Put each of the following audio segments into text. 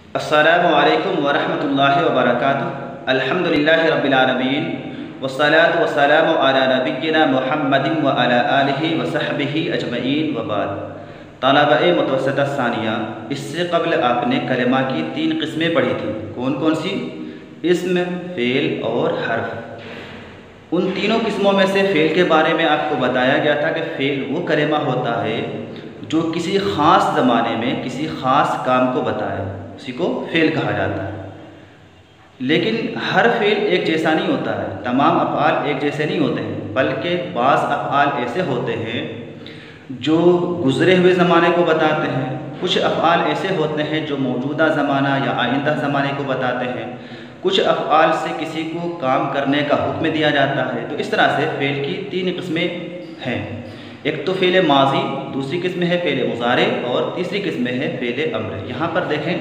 अस्सलामु अलैकुम वरहमतुल्लाहि वबरकातुहू। अल्हम्दुलिल्लाहि रब्बिल आलमीन वस्सलातु वस्सलामु अला नबिय्यिना मुहम्मदिन व अला आलिहि व सहबिहि अजमईन व बाद। तलबा-ए मुतवस्सिता सानिया, इससे कबल आपने कलमा की 3 किस्में पढ़ी थी। कौन कौन सी? इस्म, फ़ेल और हर्फ। उन तीनों किस्मों में से फ़ेल के बारे में आपको बताया गया था कि फ़ेल वो कलमा होता है जो किसी ख़ास ज़माने में किसी ख़ास काम को बताए, उसी को फ़ेल कहा जाता है। लेकिन हर फ़ेल एक जैसा नहीं होता है, तमाम अफ़आल एक जैसे नहीं होते हैं, बल्कि बाज़ अफ़आल ऐसे होते हैं जो गुज़रे हुए ज़माने को बताते हैं, कुछ अफ़आल ऐसे होते हैं जो मौजूदा ज़माना या आइंदा ज़माने को बताते हैं, कुछ अफ़आल से किसी को काम करने का हुक्म दिया जाता है। तो इस तरह से फ़ेल की 3 किस्में हैं। एक तो फ़ेल माज़ी, दूसरी किस्म है फ़ेल मुज़ारे और तीसरी किस्म है फ़ेल अम्र। यहाँ पर देखें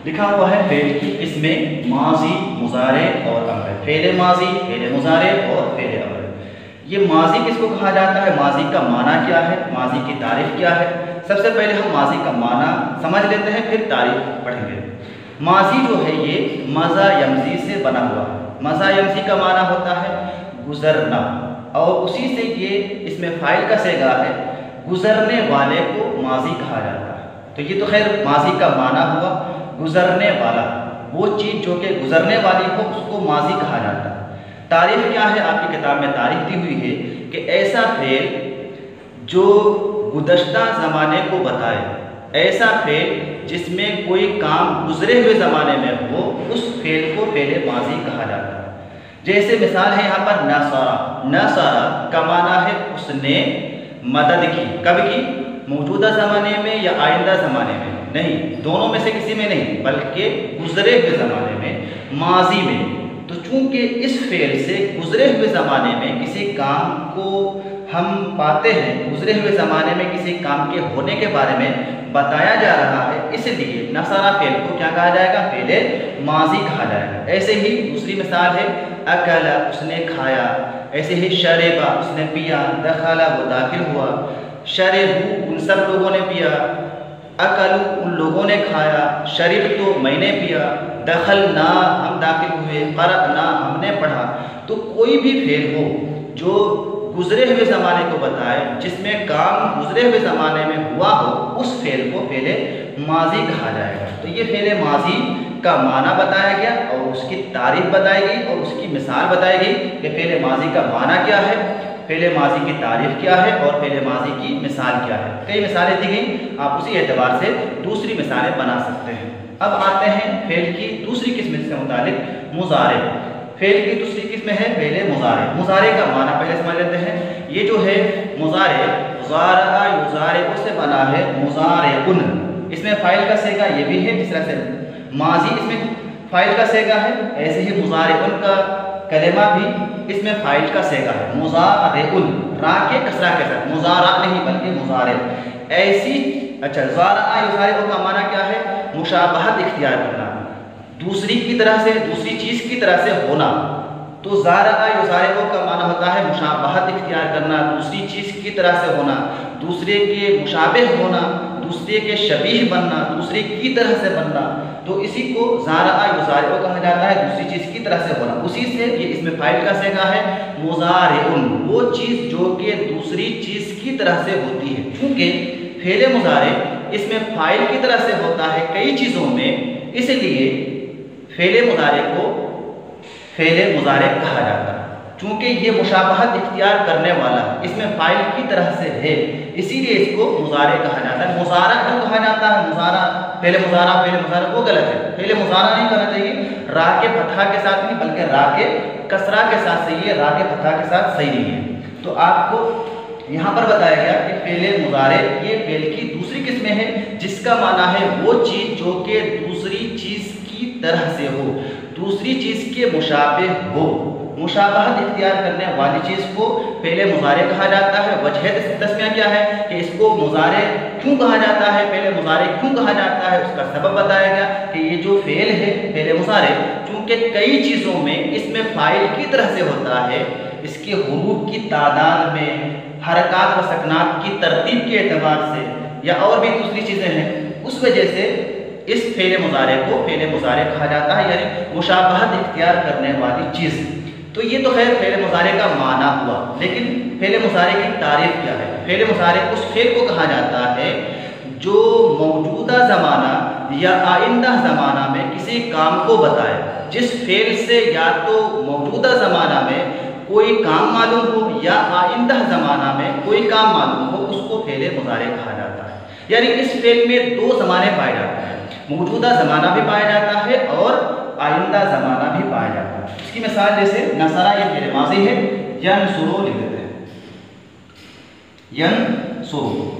लिखा हुआ है फ़ेल की किस्में माज़ी, मुज़ारे और अम्र। फ़ेल माज़ी, फ़ेल मुज़ारे और फ़ेल अम्र। ये माज़ी किसको कहा जाता है, माज़ी का माना क्या है, माज़ी की तारीफ़ क्या है। सबसे पहले हम माज़ी का माना समझ लेते हैं, फिर तारीफ़ पढ़ेंगे। माज़ी जो है ये मज़ा यमज़ी से बना हुआ है। मज़ा यमज़ी का माना होता है गुज़रना, और उसी से ये इसमें फ़ाइल का सेगा है, गुज़रने वाले को माज़ी कहा जाता है। तो ये तो खैर माज़ी का माना हुआ, गुज़रने वाला, वो चीज़ जो कि गुज़रने वाली हो उसको माज़ी कहा जाता है। तारीफ़ क्या है? आपकी किताब में तारीफ़ दी हुई है कि ऐसा फ़ेल जो गुज़श्ता ज़माने को बताए, ऐसा फ़ेल जिसमें कोई काम गुज़रे हुए ज़माने में हो, उस फ़ेल को फ़ेल माज़ी कहा जाता है। जैसे मिसाल है यहाँ पर नसारा। नसारा का माना है उसने मदद की। कब की? मौजूदा ज़माने में या आइंदा ज़माने में? नहीं, दोनों में से किसी में नहीं, बल्कि गुज़रे हुए ज़माने में, माज़ी में। तो चूँकि इस फ़ेल से गुज़रे हुए ज़माने में किसी काम को हम पाते हैं, गुज़रे हुए ज़माने में किसी काम के होने के बारे में बताया जा रहा है, इसलिए नसारा फ़ेल को क्या कहा जाएगा? फ़ेल माज़ी कहा जाएगा। ऐसे ही दूसरी मिसाल है अकला, उसने खाया। ऐसे ही शरेबा, उसने पिया। दखला, वो दाखिल हुआ। शरेबू, उन सब लोगों ने पिया। अकलू, उन लोगों ने खाया। शरीब, तो मैंने पिया। दखल ना, हम दाखिल हुए। क़रअना, हमने पढ़ा। तो कोई भी फ़ेल हो जो गुज़रे हुए ज़माने को बताए, जिसमें काम गुज़रे हुए ज़माने में हुआ हो, उस फ़ेल को फ़ेल माज़ी कहा जाएगा। तो ये फ़ेल माज़ी का माना बताया गया और उसकी तारीफ़ बताई गई और उसकी मिसाल बताई गई कि फ़ेल माज़ी का माना क्या है, फ़ेल माज़ी की तारीफ़ क्या है और फ़ेल माज़ी की मिसाल क्या है। कई मिसालें दी गई, आप उसी एतबार से दूसरी मिसालें बना सकते हैं। अब आते हैं फ़ेल की दूसरी किस्म से मुतालिक मुज़ारे। फ़ेल की दूसरी किस्म है फ़ेल मुज़ारे। मुज़ारे का माना पहले समझ लेते हैं। ये जो है मुज़ारे, ज़ारा युज़ारिउ से बना है मुज़ारिउन। इसमें फ़ाइल का सेगा ये भी है, जिस तरह से माज़ी इसमें फ़ाइल का सेगा है, ऐसे ही मुज़ारिउन का कलेमा भी इसमें फ़ाइल का सेगा है। मुज़ारिउन, रा के कसरा के साथ, मुज़ारा नहीं बल्कि मुज़ारे। ऐसी अच्छा, ज़ारा युज़ारिउ का माना क्या है? मुशाबहत इख्तियार करना, दूसरी की तरह से, दूसरी चीज़ की तरह से होना। तो ज़ारा युज़ारिउ का माना होता है मुशाबहत इख्तियार करना, दूसरी चीज़ की तरह से होना, दूसरे के मुशाबिह होना, दूसरे के शबीह बनना, दूसरे की तरह से बनना। तो इसी को ज़ारा युज़ारिउ कहा जाता है, दूसरी चीज़ की तरह से होना। उसी से ये इसमें फ़ाइल का सेगा है मुज़ारिउन, वो चीज़ जो कि दूसरी चीज़ की तरह से होती है। चूँकि फ़ेल मुज़ारे इसमें फ़ाइल की तरह से होता है कई चीज़ों में, इसलिए फ़ेल मुज़ारे को फ़ेल मुज़ारे कहा जाता है। चूँकि ये मुशाबहत इख्तियार करने वाला इसमें फ़ाइल की तरह से है, इसीलिए इसको मुज़ारे कहा जाता है। मुज़ारा जो कहा जाता है, मुज़ारा फ़ेल मुज़ारा वो गलत है। फ़ेल मुज़ारा नहीं कहना चाहिए, रा के फतहा के साथ नहीं बल्कि रा के कसरा के साथ सही है, रा के फतहा के साथ सही नहीं है। तो आपको यहाँ पर बताया गया कि फ़ेल मुज़ारे ये फ़ेल की दूसरी किस्म है, जिसका माना है वो चीज़ जो कि दूसरी चीज़ की तरह से हो, दूसरी चीज़ के मुशाबे हो। मुशाबहत इख्तियार करने वाली चीज़ को फ़ेल मुज़ारे कहा जाता है। वजह तस्मिया क्या है कि इसको मुज़ारे क्यों कहा जाता है, फ़ेल मुज़ारे क्यों कहा जाता है, उसका सबब बताया गया कि ये जो फ़ेल है फ़ेल मुज़ारे, चूँकि कई चीज़ों में इसमें फ़ाइल की तरह से होता है, इसके हुरूफ की तादाद में, हरकात व सकनात की तरतीब के एतबार से, या और भी दूसरी चीज़ें हैं, उस वजह से इस फेले मुजारे को फेले मुजारे कहा जाता है, यानी मुशाबहत इख्तियार करने वाली चीज़। तो ये तो खैर फेले मुजारे का माना हुआ, लेकिन फेले मुजारे की तारीफ क्या है? फेले मुजारे उस फेल को कहा जाता है जो मौजूदा ज़माना या आइंदा ज़माना में किसी काम को बताए, जिस फेल से या तो मौजूदा ज़माना में कोई काम मालूम हो या आइंदा ज़माना में कोई काम मालूम हो, उसको फेले मुजारे कहा जाता है। यानी इस फेल में दो ज़माने पाए जाते हैं, मौजूदा ज़माना भी पाया जाता है और आइंदा ज़माना भी पाया जाता है। इसकी मिसाल जैसे नसरा, ये फेल माज़ी है, यनसुरु लिख देते हैं, यनसुरु।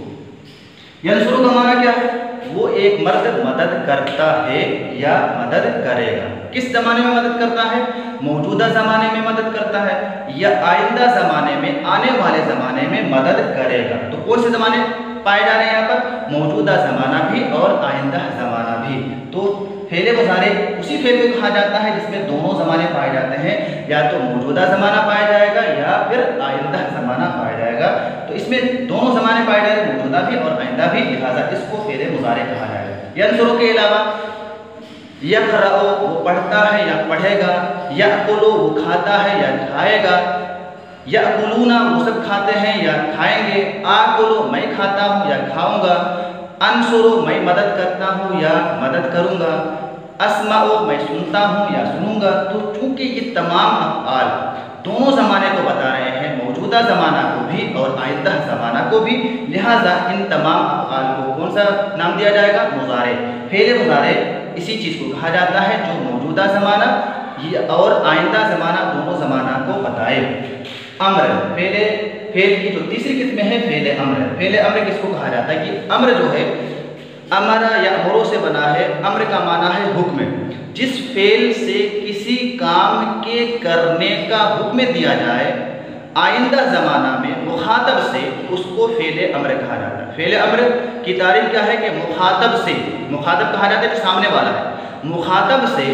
यनसुरु का माना क्या है? वो एक मर्द मदद करता है या मदद करेगा। किस ज़माने में मदद करता है? मौजूदा ज़माने में मदद करता है या आइंदा ज़माने में, आने वाले ज़माने में मदद करेगा। तो कौन से ज़माने पाए जा रहे हैं यहाँ पर? मौजूदा ज़माना भी और आइंदा ज़माना भी। तो फेले मुजारे उसी फेल को कहा जाता है जिसमें दोनों ज़माने पाए जाते हैं, या तो मौजूदा ज़माना पाया जाएगा या फिर आइंदा ज़माना पाया जाएगा। तो इसमें दोनों ज़माने पाए जाएंगे, मौजूदा भी और आइंदा भी, लिहाजा इसको फेले मुजारे कहा जाएगा। यनसुरु के अलावा यक़रअु, वो पढ़ता है या पढ़ेगा, यअकुलु, वो खाता है या खाएगा, यअकुलूना, वो सब खाते हैं या खाएंगे, आकुलु, मैं खाता हूँ या खाऊंगा, अनसुरु, मैं मदद करता हूँ या मदद करूँगा, अस्माउ, मैं सुनता हूँ या सुनूंगा। तो चूंकि ये तमाम अफ़आल दोनों ज़माने को बता रहे हैं, मौजूदा ज़माना को भी और आइंदा ज़माना को भी, लिहाजा इन तमाम अफ़आल को कौन सा नाम दिया जाएगा? मुजारे। फेले मुजारे इसी चीज़ को कहा जाता है जो मौजूदा ज़माना और आइंदा ज़माना दोनों ज़माना को बताए। अम्र, फेल की जो तीसरी किस्म है फेले अम्र। फेले अम्र किसको कहा जाता है? कि अम्र जो है अमरा या अमरों से बना है। अम्र का माना है हुक्म। जिस फेल से किसी काम के करने का हुक्म दिया जाए आइंदा ज़माना में मुखातब से, उसको फेले अम्र कहा जाता है। फेले अम्र की तारीफ क्या है? कि मुखातब से, मुखातब कहा जाता है जो सामने वाला है, मुखातब से,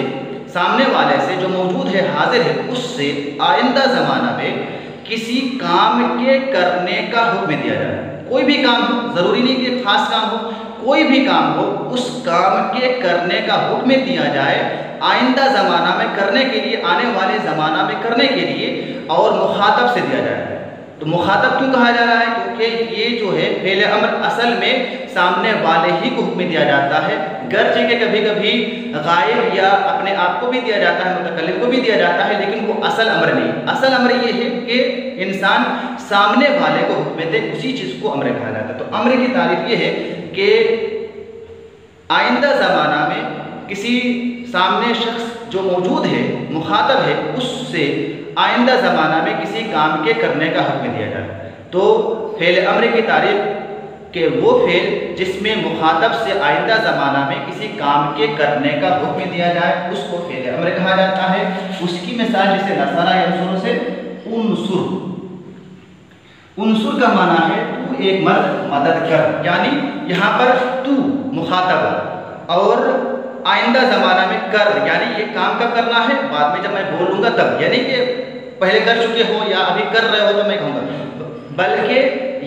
सामने वाले से जो मौजूद है, हाजिर है, उससे आइंदा ज़माना में किसी काम के करने का हुक्म दिया जाए। कोई भी काम हो, ज़रूरी नहीं कि खास काम हो, कोई भी काम हो, उस काम के करने का हुक्म दिया जाए आइंदा ज़माना में करने के लिए, आने वाले ज़माना में करने के लिए, और मुखातब से दिया जाए। तो मुखातब क्यों कहा जा रहा है? क्योंकि ये जो है फेले अम्र असल में सामने वाले ही को हुक्म दिया जाता है, गर्चे के कभी कभी गायब या अपने आप को भी दिया जाता है, मुतकल्लिम को भी दिया जाता है, लेकिन वो असल अम्र नहीं। असल अम्र ये है कि इंसान सामने वाले को हुक्म दे, उसी चीज़ को अम्र कहा जाता है। तो अम्र की तारीफ ये है कि आइंदा ज़माना में किसी सामने शख्स जो मौजूद है, मुखातब है, उससे आइंदा ज़माना में किसी काम के करने का हुक्म दिया जाए। तो फेल अम्र की तारीफ कि वो फेल जिसमें मुखातब से आइंदा ज़माना में किसी काम के करने का हुक्म दिया जाए, उसको फेल अम्र कहा जाता है। उसकी मिसाल जैसे नसरा यनसुरु से उनसुर। उनसुर का माना है तू एक मर्द मदद कर, यानी यहाँ पर तू मुखातब और आइंदा ज़माना में कर, यानी ये काम कब करना है? बाद में जब मैं बोलूँगा तब, यानी कि पहले कर चुके हो या अभी कर रहे हो तो मैं कहूँगा, बल्कि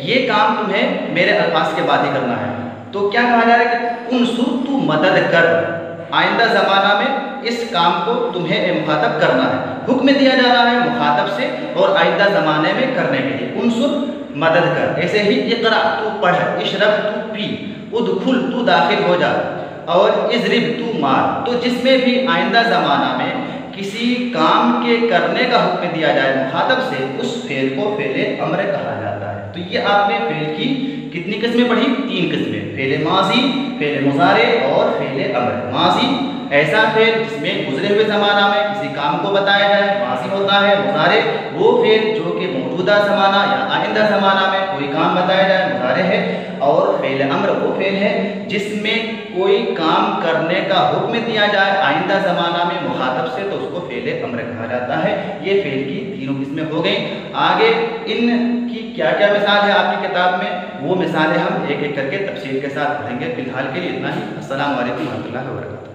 ये काम तुम्हें मेरे अल्फाज के बाद ही करना है। तो क्या कहा जा रहा है कि उनसुर, तू मदद कर, आइंदा ज़माना में इस काम को तुम्हें मुखातब करना है, हुक्म दिया जा रहा है मुखातब से और आइंदा ज़माने में करने के लिए। उनसुर, मदद कर। ऐसे ही इक़रा, तू पढ़, इशरब, तू पी, उदखुल, तू दाखिल हो जा, और इज़रिब, तू मार। तो जिसमें भी आइंदा ज़माना में किसी काम के करने का हुक्म दिया जाए मुखातब से, उस फेल को फेले अम्र कहा जाता है। तो ये आपने फेल की कितनी किस्में पढ़ी? 3 किस्में, फेले माजी, फेले मुजारे और फेले अम्र। माजी ऐसा फेल जिसमें गुजरे हुए ज़माना में किसी काम को बताया जाए, माजी होता है। मुजारे वो फेल जो कि मौजूदा ज़माना या आइंदा ज़माना में कोई काम बताया जाए, मुजारे है। और फेल अम्र वो फेल है जिसमें कोई काम करने का हुक्म दिया जाए आइंदा ज़माना में मुखातब से, तो उसको फेले अम्र कहा जाता है। ये फेल की 3 किस्में हो गई। आगे इनकी क्या क्या मिसाल है आपकी किताब में, वो मिसालें हम एक एक करके तफसील के साथ पढ़ेंगे। फिलहाल के लिए इतना ही। अस्सलामु अलैकुम व रहमतुल्लाहि व बरकातुहू।